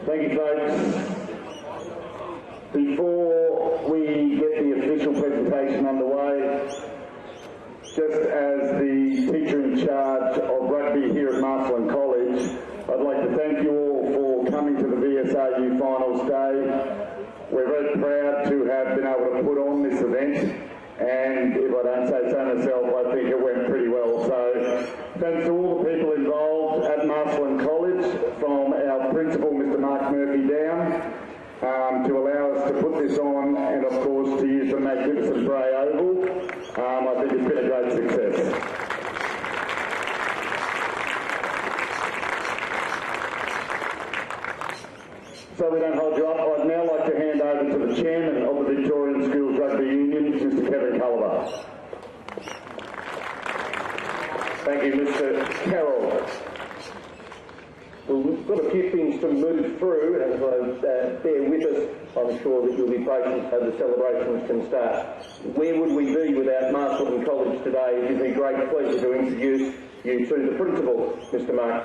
Thank you, folks. Before we get the official presentation underway, just as the teacher in charge of rugby here at Marcellin College, I'd like to thank you all for coming to the VSRU Finals Day. We're very proud to have been able to put on this event, and if I don't say so myself, I think it went pretty well. So thanks to all the people involved at Marcellin College, from our principal, Mr. Mark Murphy, down, to allow us to put this on, and of course to use the magnificent Bray Oval. I think it's been a great success. So we don't hold you up, I'd now like to hand over to the Chairman of the Victorian Schools Rugby Union, Mr. Kevin Culliver. Thank you, Mr. Carroll. Well, we've got a few things to move through, and bear with us. I'm sure that you'll be patient so the celebrations can start. Where would we be without Marcellin College today? It gives me great pleasure to introduce you to the principal, Mr. Mark.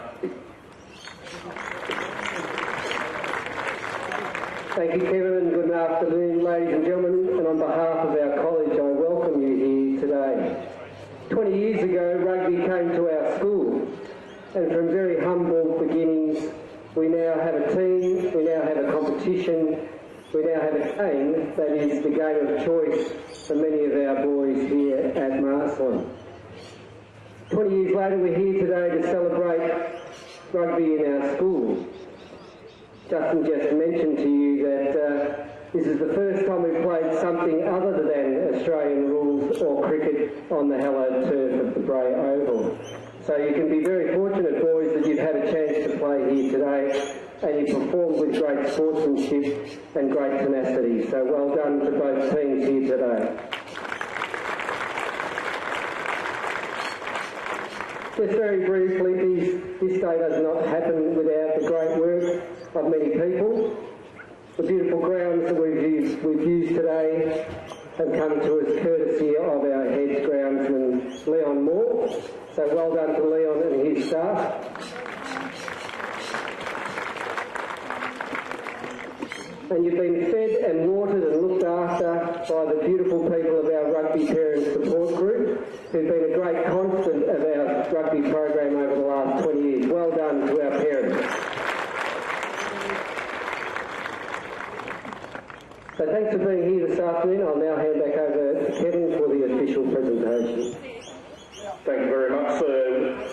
Thank you, Kevin, and good afternoon, ladies and gentlemen. And on behalf of our college, I welcome you here today. 20 years ago, rugby came to our school, and from very humble beginnings, we now have a team, we now have a competition, we now have a game that is the game of choice for many of our boys here at Marcellin. 20 years later, we're here today to celebrate rugby in our schools. Justin just mentioned to you that this is the first time we've played something other than Australian rules or cricket on the hallowed turf of the Bray Oval. So you can be very fortunate, boys, that you've had a chance to play here today, and you performed with great sportsmanship and great tenacity. So well done to both teams here today. Just very briefly, this day does not happen without the great work of many people. The beautiful grounds that we've used today have come to us courtesy of our head groundsman, Leon Moore. So well done to Leon and his staff. And you've been fed and watered and looked after by the beautiful people of our Rugby Parent Support Group, who've been a great constant of our rugby program over the last 20 years. Well done to our parents. So thanks for being here this afternoon. I'll now hand back over to Kevin for the official presentation. Thank you very much, sir.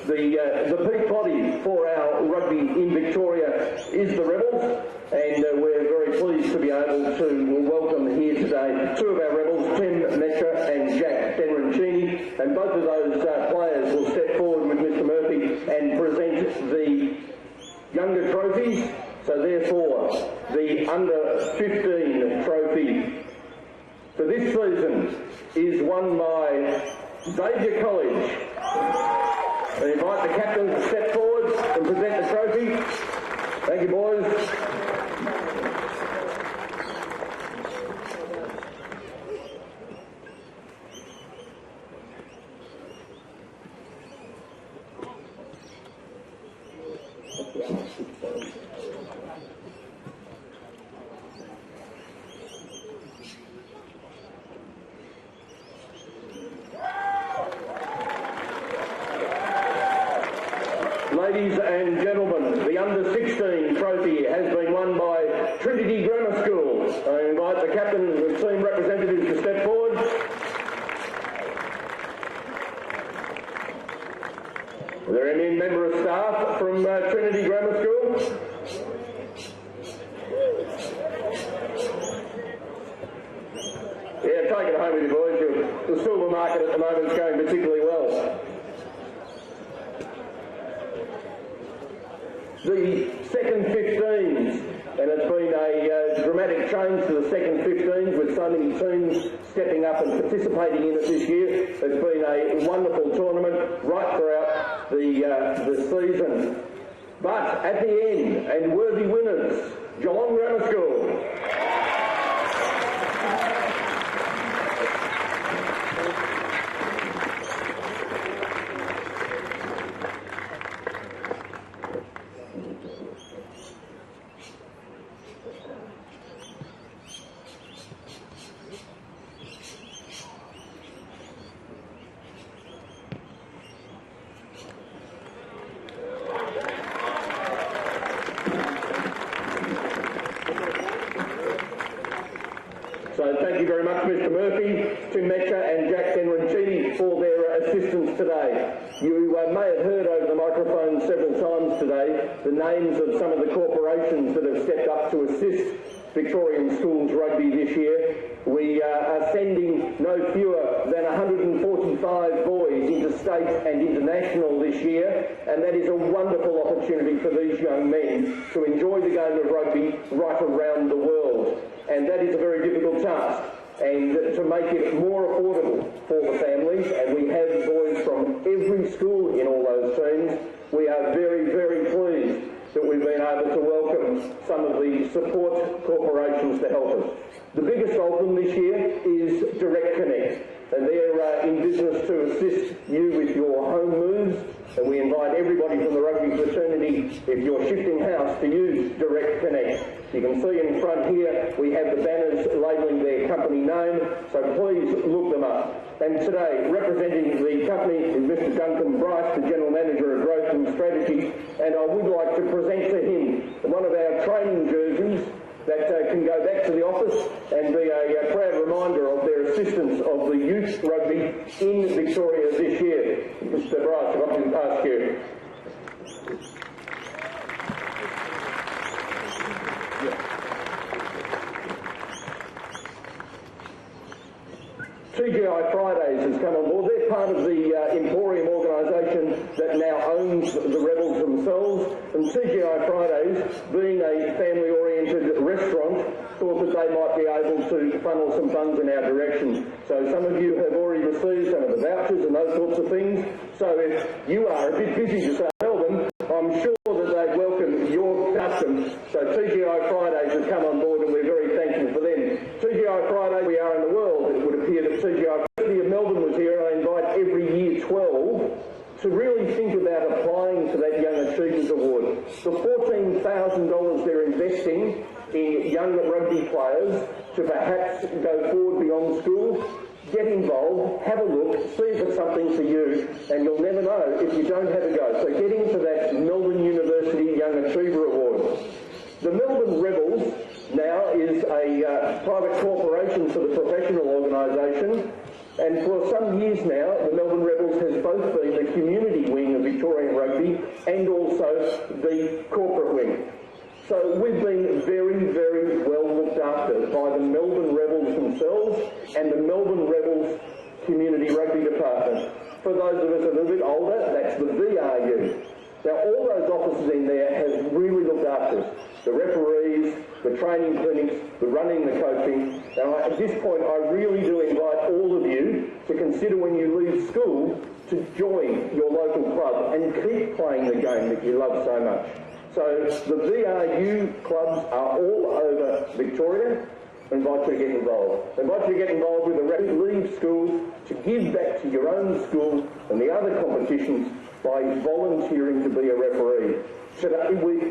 The peak body for our rugby in Victoria is the Rebels, and we're very pleased to be able to welcome here today two of our Rebels, Tim Metra and Jack Denrancini, and both of those players will step forward with Mr. Murphy and present the younger trophies. So therefore, the under-15 trophy for this season is won by Xavier College. I invite the captains to step forward and present the trophy. Thank you, boys. Ladies and gentlemen, the under-16 trophy has been won by Trinity Grammar School. I invite the captain and the team representatives to step forward. Are there any member of staff from Trinity Grammar School? Yeah, take it home with you, boys. The silver market at the moment is going particularly well. The second 15s, and it's been a dramatic change to the second 15s with so many teams stepping up and participating in it this year. It's been a wonderful tournament right throughout the season. But at the end, and worthy winners, Geelong Grammar School. thank you very much, Mr Murphy, Tim Metcher and Jack Denrincini for their assistance today. You may have heard over the microphone several times today the names of some of the corporations that have stepped up to assist Victorian Schools Rugby this year. We are sending no fewer than 145 boys into state and international this year, and that is a wonderful opportunity for these young men to enjoy the game of rugby right around the world. And that is a very difficult task, and to make it more affordable for the families, and we have boys from every school in all those teams. We are very, very pleased that we've been able to welcome some of the support corporations to help us. The biggest of them this year is Direct Connect, and they're in business to assist you with your home moves, and we invite everybody from the rugby fraternity, if you're shifting house, to use Direct Connect. You can see in front here we have the banners labelling their company name, so please look them up. And today, representing the company is Mr Duncan Bryce, the General Manager of Growth and Strategy, and I would like to present to him one of our training jerseys that can go back to the office and be a proud reminder of their assistance of the youth rugby in Victoria this year. Mr Bryce, I'd like to ask you. TGI Fridays has come on board. They're part of the Emporium organisation that now owns the Rebels themselves. And TGI Fridays, being a family-oriented restaurant, thought that they might be able to funnel some funds in our direction. So some of you have already received some of the vouchers and those sorts of things. So if you are a bit busy to say Melbourne, I'm sure that they'd welcome your custom. So TGI Fridays has come on board, and we're very thankful for them. TGI Fridays, we are in the world. It would appear that TGI University of Melbourne was here, and I invite every year 12 to really think about applying for that Young Achievers Award. The $14,000 they're investing in young rugby players to perhaps go forward beyond school. Get involved, have a look, see if it's something for you, and you'll never know if you don't have a go. So get into that Melbourne University Young Achiever Award. The Melbourne Rebels now is a private corporation for the professional organisation, and for some years now the Melbourne Rebels has both been the community wing of Victorian rugby and also the corporate wing. So we've been very, very well looked after by the Melbourne Rebels themselves and the Melbourne Rebels Community Rugby Department. For those of us a little bit older, that's the VRU. Now all those officers in there have really looked after us. The referees, the training clinics, the running, the coaching. Now at this point I really do invite all of you to consider when you leave school to join your local club and keep playing the game that you love so much. So the VRU clubs are all over Victoria. I invite you to get involved. I invite you to get involved with the leave school, to give back to your own school and the other competitions by volunteering to be a referee. Today we're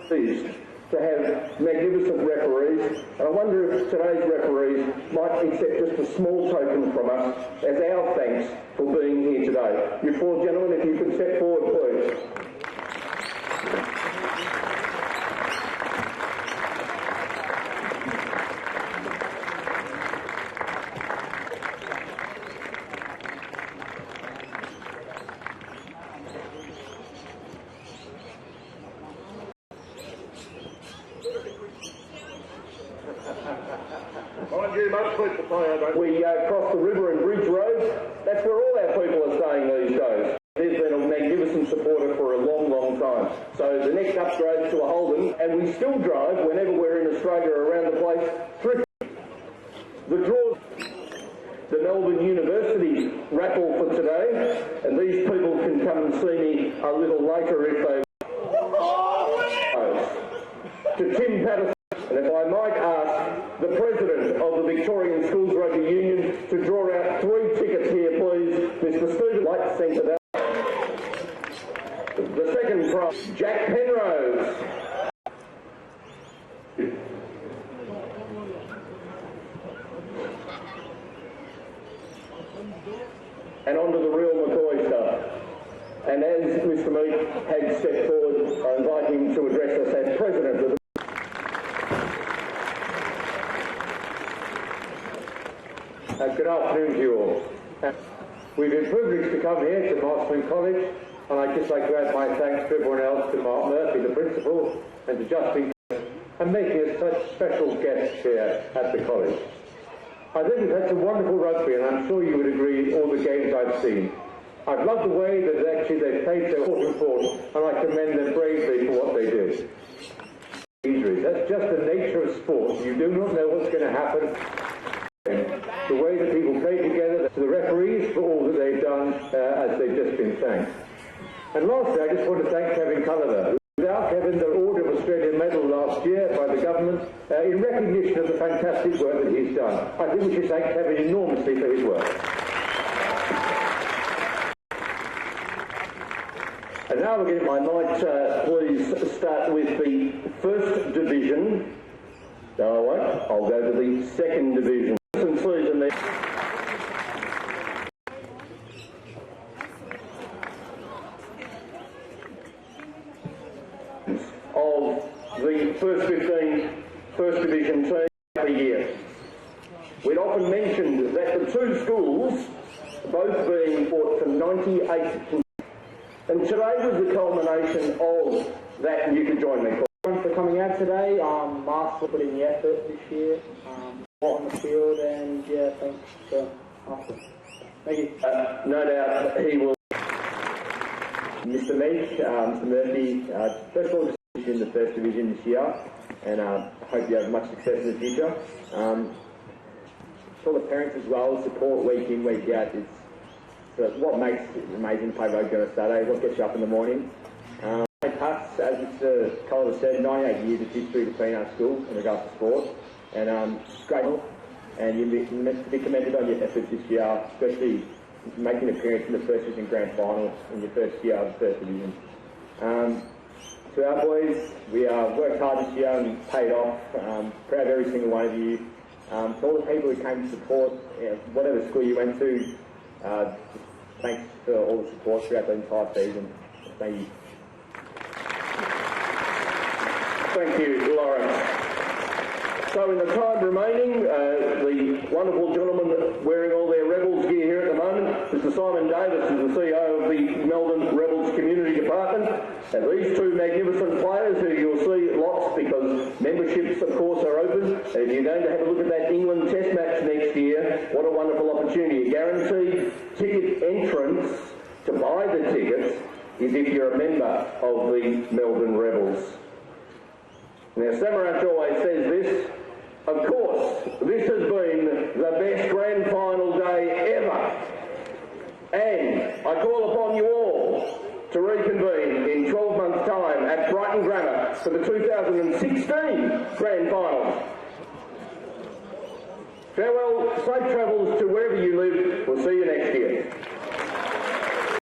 pleased to have magnificent referees, and I wonder if today's referees might accept just a small token from us as our thanks for being here today. You four gentlemen, if you could step forward, please. We cross the river in Bridge Road. That's where all our people are staying these days. There's been a magnificent supporter for a long, long time. So the next upgrade to a Holden, and we still drive whenever we're in Australia or around the place, through the draws. The Melbourne University raffle for today, and these people can come and see me a little later if they to Tim Patterson. And if I might ask the President of the Victorian Schools Rugby Union to draw out 3 tickets here, please. Mr. Stephen Light Centre. The second prize, Jack Penrose. And on to the real McCoy stuff. And as Mr. Meek had stepped forward, I invite him to address us as President of the Good afternoon to you all. We've been privileged to come here to Marcellin College, and I'd just like to add my thanks to everyone else, to Mark Murphy, the principal, and to Justin, and making us such special guests here at the college. I think we've had some wonderful rugby, and I'm sure you would agree all the games I've seen. I've loved the way that actually they've played so important sport, and I commend them bravely for what they did. Injuries, that's just the nature of sport. You do not know what's going to happen. The way that people play together, to the referees for all that they've done, as they've just been thanked. And lastly, I just want to thank Kevin Culliver. Without Kevin, the Order of Australia medal last year by the government, in recognition of the fantastic work that he's done. I think we should thank Kevin enormously for his work. And now I might please start with the first division. No, I won't. I'll go to the second division. Season there. Of the first 15 First Division teams of the year. We'd often mentioned that the two schools, both being fought for 98, and today was the culmination of that, and you can join me. Thanks for coming out today. Marcellin put in the effort this year, on the field, and yeah, thanks for Marcellin. Thank you. No doubt he will. Mr. Meek, Mr. Murphy, first of all, just in the First Division this year, and I hope you have much success in the future. For the parents as well, support week in, week out. It's what makes it amazing to play rugby on a Saturday, what gets you up in the morning. As Mr. Culliver said, 98 years of history between our schools in regards to sport, and it's great, and you're meant to be commended on your efforts this year, especially making an appearance in the First Division Grand Final in your first year of the First Division. To our boys, we worked hard this year and paid off. Proud of every single one of you. To all the people who came to support, whatever school you went to, thanks for all the support throughout the entire season. Thank you. Thank you, Lawrence. So in the time remaining, the wonderful gentleman wearing all their Rebels gear here at the moment, Mr. Simon Davis is the CEO of the Melbourne Rebels Community Department. And these two magnificent players who you'll see lots because memberships, of course, are open. And if you're going to have a look at that England Test match next year, what a wonderful opportunity. A guaranteed ticket entrance to buy the tickets is if you're a member of the Melbourne Rebels. Now, Samaranch always says this, of course, this has been the best grand final day ever. And I call upon you all to reconvene in 12 months' time at Brighton Grammar for the 2016 grand final. Farewell, safe travels to wherever you live. We'll see you next year.